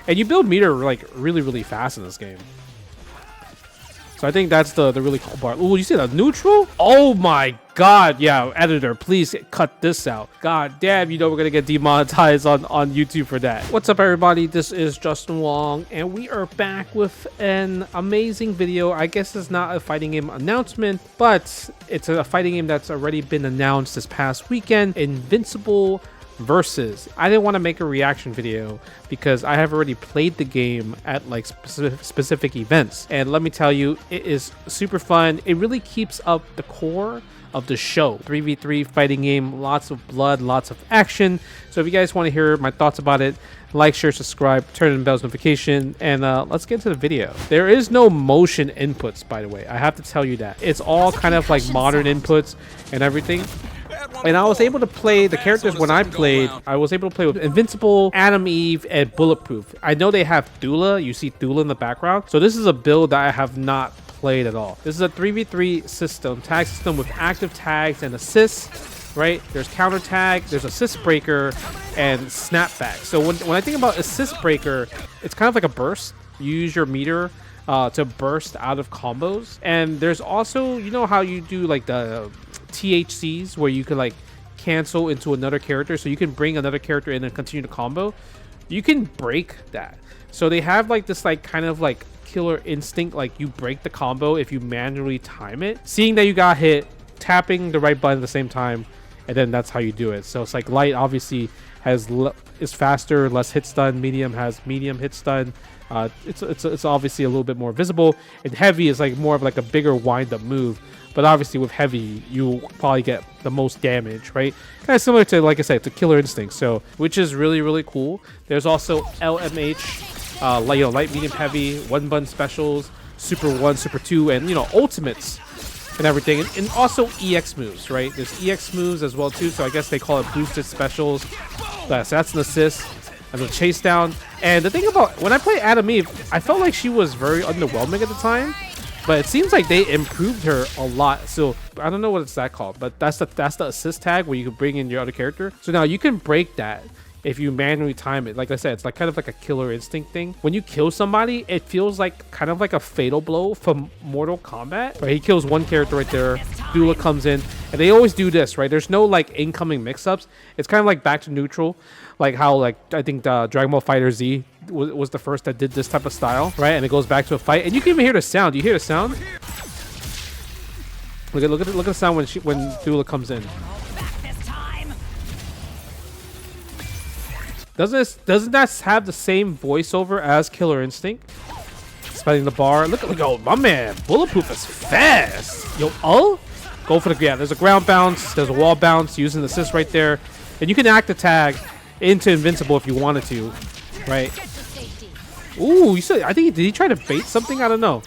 And you build meter like really fast in this game. So I think that's the really cool part. Oh, you see that neutral? Oh my god. Yeah, editor, please cut this out. God damn, you know we're gonna get demonetized on YouTube for that. What's up, everybody? This is JWong, and we are back with an amazing video. I guess it's not a fighting game announcement, but it's a fighting game that's already been announced this past weekend. Invincible versus. I didn't want to make a reaction video because I have already played the game at like specific events, and let me tell you, it is super fun. It really keeps up the core of the show. 3v3 fighting game, lots of blood, lots of action. So if you guys want to hear my thoughts about it, like, share, subscribe, turn on the bell's notification, and let's get into the video. There is no motion inputs, by the way. I have to tell you that. It's all kind of like modern inputs and everything. And I was able to play the characters when I played. I was able to play with Invincible, Adam Eve, and Bulletproof. I know they have Dula. You see Dula in the background. So this is a build that I have not played at all. This is a 3v3 system, tag system with active tags and assists, right? There's counter tag, there's assist breaker, and snapback. So when I think about assist breaker, it's kind of like a burst. You use your meter to burst out of combos. And there's also, you know how you do like the THCs where you can like cancel into another character, so you can bring another character in and continue the combo. You can break that. So they have like this like kind of like killer instinct, like you break the combo if you manually time it, seeing that you got hit, tapping the right button at the same time, and then that's how you do it. So it's like light obviously is faster, less hit stun. Medium has medium hit stun. It's obviously a little bit more visible, and heavy is like more of like a bigger wind up move. But obviously with heavy, you probably get the most damage, right? Kind of similar to, like I said, to Killer Instinct, so which is really cool. There's also LMH, light, medium, heavy, one button specials, super 1, super 2, and ultimates and everything, and also EX moves, right? There's EX moves as well too, so I guess they call it boosted specials. So that's an assist and a chase down. And the thing about when I play Adam Eve, I felt like she was very underwhelming at the time. But it seems like they improved her a lot. So I don't know what it's that called, but that's the assist tag where you can bring in your other character. So now you can break that if you manually time it. Like I said, it's like kind of like a Killer Instinct thing. When you kill somebody, it feels like kind of like a fatal blow from Mortal Kombat. Right? He kills one character right there. Dula comes in, and they always do this, right? There's no like incoming mix-ups. It's kind of like back to neutral, like how like I think Dragon Ball Fighter Z was the first that did this type of style, right? And it goes back to a fight, and you can even hear the sound. You hear the sound? Look at the sound when Dula comes in. Doesn't that have the same voiceover as Killer Instinct? Spending the bar. Look, oh my man, Bulletproof is fast. Yo, go for the there's a ground bounce, there's a wall bounce, using the assist right there, and you can act the tag into Invincible if you wanted to, right? Ooh, you said, I think, did he try to bait something? I don't know,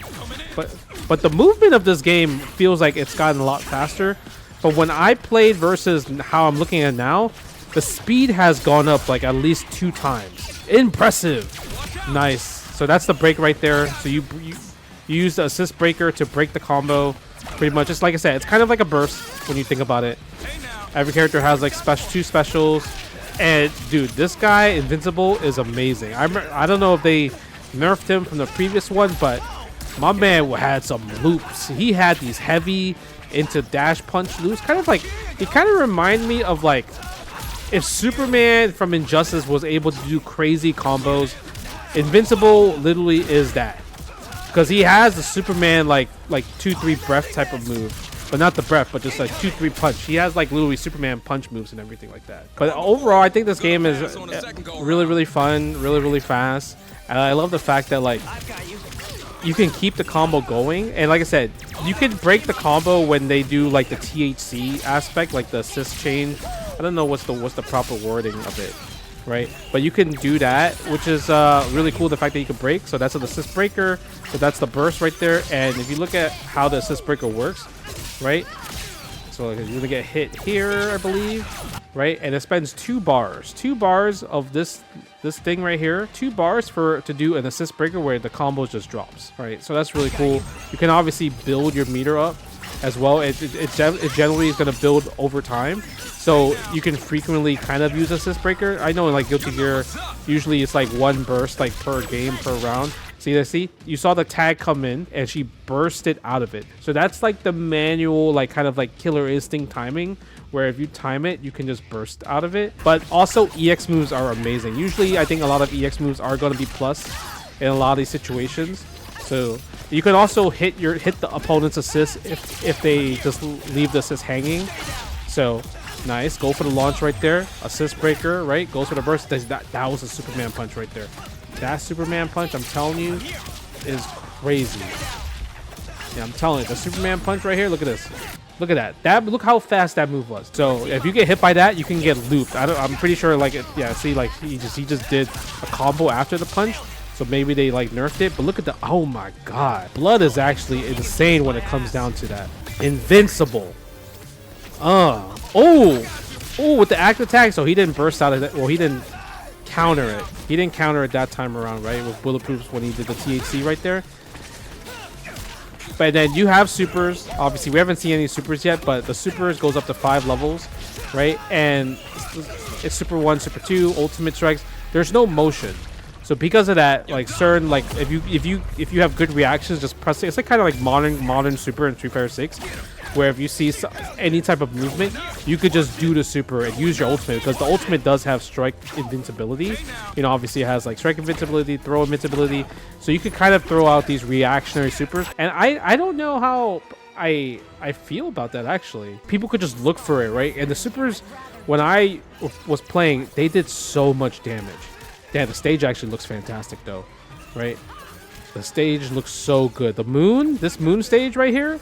but the movement of this game feels like it's gotten a lot faster. But when I played versus how I'm looking at now, the speed has gone up like at least 2 times. Impressive. Nice. So that's the break right there. So you use the assist breaker to break the combo. Pretty much, just like I said, it's kind of like a burst when you think about it. Every character has like 2 specials. And dude, this guy Invincible is amazing. I don't know if they nerfed him from the previous one, but my man had some loops. He had these heavy into dash punch loops. Kind of like, he kind of remind me of like if Superman from Injustice was able to do crazy combos. Invincible literally is that, because he has the Superman like 2-3 breath type of move. But not the breath, but just like 2-3 punch. He has like literally Superman punch moves and everything like that. But overall, I think this game is really fun, really fast. And I love the fact that like you can keep the combo going. And like I said, you can break the combo when they do like the THC aspect, like the assist chain. I don't know what's the proper wording of it, right? But you can do that, which is really cool, the fact that you can break. So that's an assist breaker. So that's the burst right there. And if you look at how the assist breaker works, right? So you're gonna get hit here, I believe, right? And it spends 2 bars of this thing right here, 2 bars to do an assist breaker where the combo just drops, right? So that's really cool. You can obviously build your meter up as well. It generally is going to build over time, so you can frequently kind of use assist breaker. I know in like Guilty Gear, usually it's like one burst like per game per round. See, you saw the tag come in and she bursted out of it. So that's like the manual, like kind of like Killer Instinct timing, where if you time it, you can just burst out of it. But also EX moves are amazing. Usually I think a lot of EX moves are going to be plus in a lot of these situations. So you can also hit the opponent's assist if they just leave the assist hanging. So nice, go for the launch right there. Assist breaker, right? Goes for the burst. That was a Superman punch right there. That Superman punch, I'm telling you, is crazy. Yeah, I'm telling you, the Superman punch right here. Look at this. Look at that. Look how fast that move was. So if you get hit by that, you can get looped. I'm pretty sure, like, yeah. See, like he just did a combo after the punch. So maybe they like nerfed it. But look at the. Oh my God, blood is actually insane when it comes down to that. Invincible. Oh, with the active attack. So he didn't burst out of that. Well, he didn't counter it. He didn't counter it that time around, right? With bulletproofs when he did the THC right there. But then you have supers. Obviously, we haven't seen any supers yet, but the supers goes up to 5 levels, right? And it's Super 1, Super 2, Ultimate Strikes. There's no motion. So because of that, like certain, like if you have good reactions, just press it. It's like kind of like modern super in Street Fighter 6, where if you see any type of movement, you could just do the super and use your ultimate, because the ultimate does have strike invincibility. You know, obviously it has like strike invincibility, throw invincibility, so you could kind of throw out these reactionary supers. And I don't know how I feel about that actually. People could just look for it, right? And the supers, when I was playing, they did so much damage. Yeah, the stage actually looks fantastic though, right? The stage looks so good. This moon stage right here.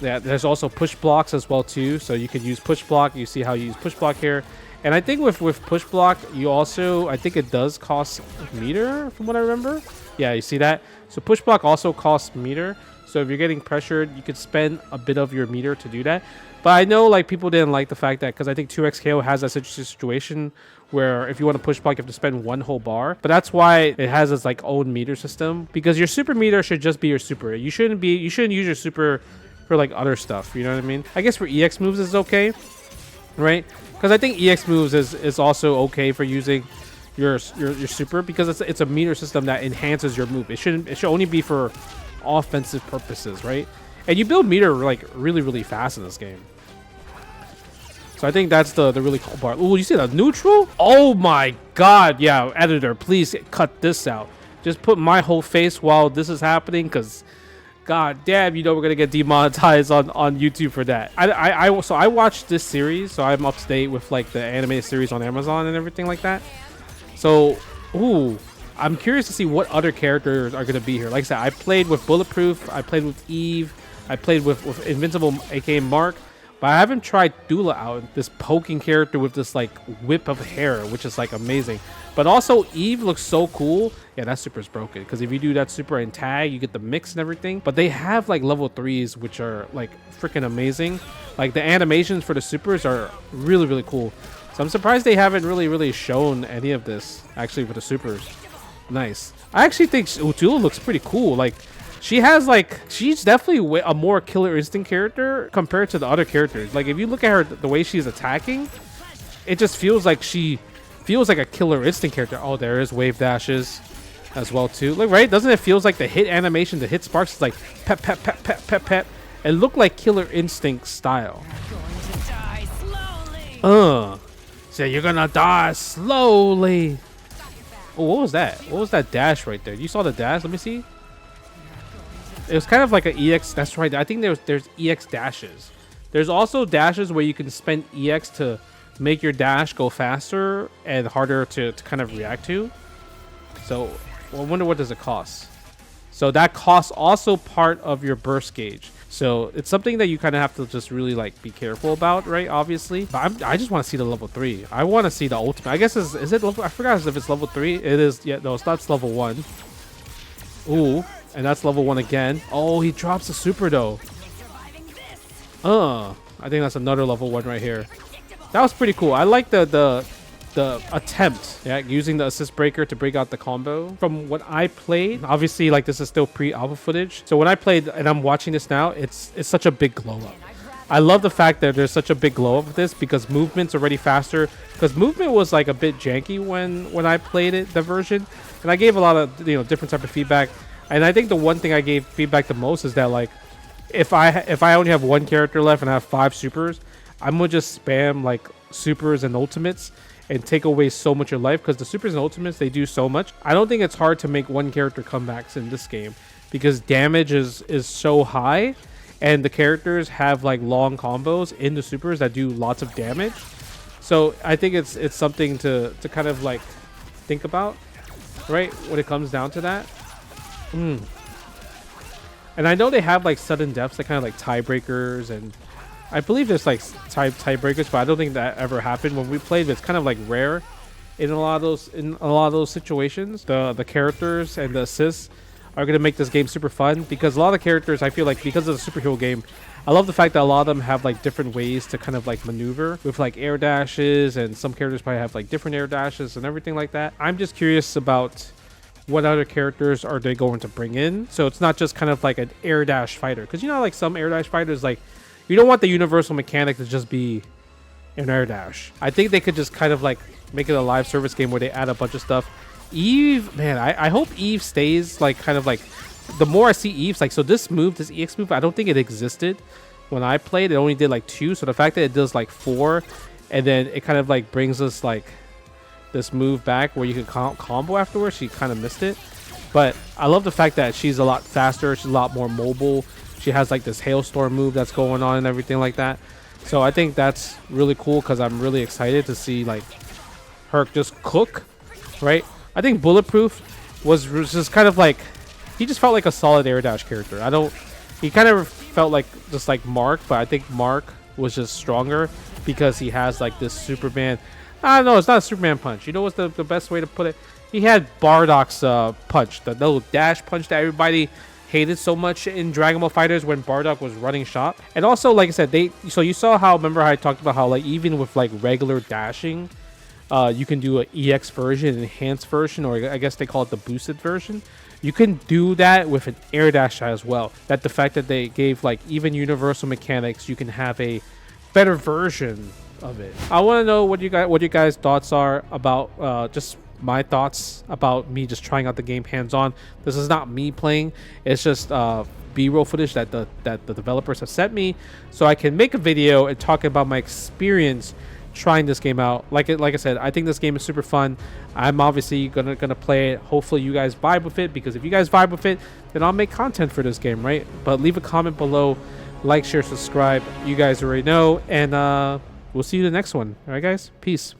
Yeah, there's also push blocks as well too, so you can use push block. You see how you use push block here, and I think with push block, you also, I think it does cost meter from what I remember. Yeah, you see that. So push block also costs meter. So if you're getting pressured, you could spend a bit of your meter to do that. But I know like people didn't like the fact that, because I think 2XKO has that situation where if you want to push block, you have to spend 1 whole bar. But that's why it has its like own meter system, because your super meter should just be your super. You shouldn't use your super for like other stuff, you know what I mean? I guess for EX moves is okay, right? Because I think EX moves is also okay for using your super, because it's a meter system that enhances your move. It should only be for offensive purposes, right? And you build meter like really fast in this game. So I think that's the really cool part. Oh, you see the neutral? Oh my God, yeah, editor, please cut this out. Just put my whole face while this is happening, because God damn, you know we're gonna get demonetized on YouTube for that. So I watched this series, so I'm up to date with like the animated series on Amazon and everything like that. So, I'm curious to see what other characters are gonna be here. Like I said, I played with Bulletproof, I played with Eve, I played with Invincible, aka Mark, but I haven't tried Dula out, this poking character with this like whip of hair, which is like amazing. But also Eve looks so cool. Yeah, that super is broken, because if you do that super and tag, you get the mix and everything. But they have like level 3s, which are like freaking amazing. Like the animations for the supers are really cool. So I'm surprised they haven't really shown any of this actually for the supers. Nice. I actually think Utula looks pretty cool. Like she's definitely a more Killer Instinct character compared to the other characters. Like if you look at her, the way she's attacking, it just feels like she feels like a Killer Instinct character. Oh, there is wave dashes as well too. Like, right? Doesn't it feels like the hit animation, the hit sparks is like pep pep pep pep pep pep. It looked like Killer Instinct style. So you're gonna die slowly. Oh, what was that? What was that dash right there? You saw the dash? Let me see. It was kind of like an EX. That's right. I think there's EX dashes. There's also dashes where you can spend EX to make your dash go faster and harder to kind of react to. So I wonder what does it cost. So that costs also part of your burst gauge. So it's something that you kind of have to just really like be careful about, right? Obviously, but I just want to see the level 3. I want to see the ultimate. I guess is it level? I forgot if it's level 3. It is. Yeah, no, that's level 1. Ooh, and that's level 1 again. Oh, he drops a super though. I think that's another level 1 right here. That was pretty cool. I like the the attempt, yeah, using the assist breaker to break out the combo. From what I played, obviously, like, this is still pre-alpha footage. So when I played and I'm watching this now, it's such a big glow up. I love the fact that there's such a big glow up with this because movement's already faster. Because movement was like a bit janky when I played it, the version, and I gave a lot of different type of feedback. And I think the one thing I gave feedback the most is that, like, if I only have one character left and I have 5 supers, I'm gonna just spam like supers and ultimates and take away so much of life, because the supers and ultimates, they do so much. I don't think it's hard to make one character comebacks in this game because damage is so high, and the characters have like long combos in the supers that do lots of damage. So I think it's something to kind of like think about, right, when it comes down to that. And I know they have like sudden deaths, that kind of like tiebreakers, and I believe there's like tiebreakers, but I don't think that ever happened when we played. It's kind of like rare in a lot of those situations. The characters and the assists are gonna make this game super fun, because a lot of the characters, I feel like, because of the superhero game, I love the fact that a lot of them have like different ways to kind of like maneuver with like air dashes, and some characters probably have like different air dashes and everything like that. I'm just curious about what other characters are they going to bring in, so it's not just kind of like an air dash fighter, because like some air dash fighters, like, you don't want the universal mechanic to just be an air dash. I think they could just kind of like make it a live service game where they add a bunch of stuff. Eve, man, I hope Eve stays like kind of like, the more I see Eve's like, so this EX move, I don't think it existed when I played. It only did like 2, so the fact that it does like 4, and then it kind of like brings us like this move back where you can combo afterwards, she kind of missed it. But I love the fact that she's a lot faster, she's a lot more mobile, she has like this hailstorm move that's going on and everything like that. So I think that's really cool, because I'm really excited to see like her just cook, right? I think Bulletproof was just kind of like, he just felt like a solid air dash character. He kind of felt like just like Mark, but I think Mark was just stronger because he has like this Superman. I don't know, it's not a Superman punch. You know what's the best way to put it? He had Bardock's punch, the little dash punch that everybody hated so much in Dragon Ball FighterZ when Bardock was running shot. And also, like I said, so you saw how, remember how I talked about how like even with like regular dashing, you can do an EX version, enhanced version, or I guess they call it the boosted version. You can do that with an air dash as well. That the fact that they gave like even universal mechanics, you can have a better version of it. I want to know what you guys thoughts are about just my thoughts about me just trying out the game hands-on. This is not me playing, it's just B-roll footage that the developers have sent me, so I can make a video and talk about my experience trying this game out. Like I said, I think this game is super fun. I'm obviously gonna play it. Hopefully you guys vibe with it, because if you guys vibe with it, then I'll make content for this game, right? But leave a comment below, like, share, subscribe. You guys already know, and we'll see you in the next one. All right, guys, peace.